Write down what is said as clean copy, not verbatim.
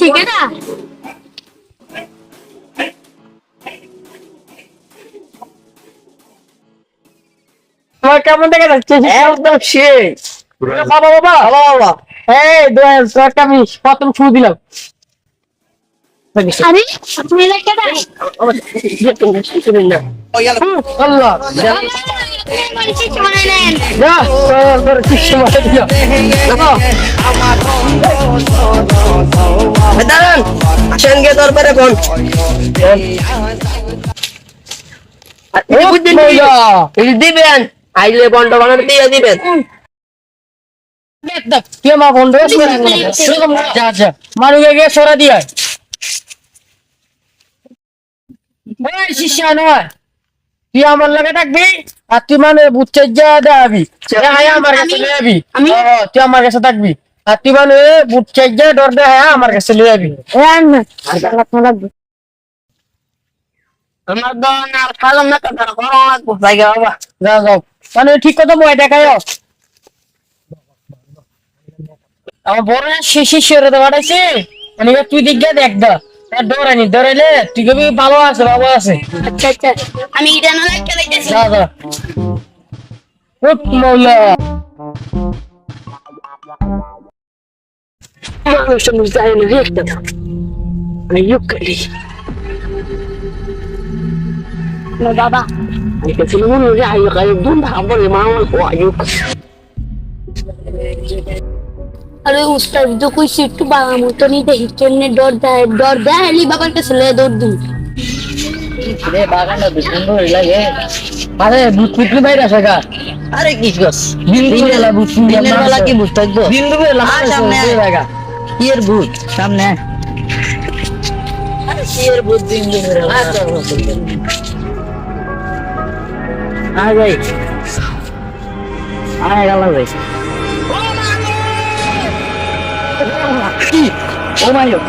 শিখে না তোমার কেমন দেখা যাচ্ছে? একদম শেষ। বাবা বাবা বাবা বাবা এই দোয়েল তোকে আমি প্রথম ছু দিলাম। আরে আপনি লেখা না আল্লাহ যা তোর কিছু মারা দিও দেখো দাঁড়ান, আসেন গিয়ে দরবারে কোন দিবেন, আইলে বন্ড বানাতে দিয়ে দিবেন। দেখ দেখ তুই আমার বন্ধু যা যা মানুষকে গিয়ে সরা দিয়ে এই শিষ্যা নয়, তুই আমার লাগে থাকবি আর তুই মানে বুঝছে যা দেবি আমার কাছে লিয়ে যাবি। তুই আমার কাছে থাকবি আর তুই মানে বুঝছে যা ডর দে আমার কাছে লিয়ে যাবি। আমার দন আর খালাম না কথা করো লাগবো জায়গা বাবা। যাও যাও মানে ঠিক কথা বই দেখায় আমার বড় শিষ্যরে তো পাঠাইছে মানে তুই দিক গিয়ে দেখ দা তার ডরানি ডরাইলে তুই কবি ভালো আছে বাবা আছে। আচ্ছা আচ্ছা আমি এটা না লেখা লাইতেছি যা যা উঠ মৌলা মানুষটা বুঝতে পারে না একটা আইয়ুক করি না বাবা এটা ছিল মনে হয় আইয়ুক আইয়ুক দুন ভাবরে মামল ও আইয়ুক। আরে উস্তাদ তো কইছে একটু বাবা মতো নি দেখি কেমনে ডর দেয় এলি বাবার কাছে লে দৌড় দিই রে বাগানটা সুন্দর লাগে আরে ভূত ফুটলি বাইরে আসে গা আরে কি গস বিন্দু বেলা ভূত দিনের বেলা কি ভূত থাকবো? বিন্দু বেলা সামনে জায়গা কি এর ভূত সামনে আরে কি এর ভূত বিন্দু বেলা আয় যাই আয় গেল যাই কি ও মাইও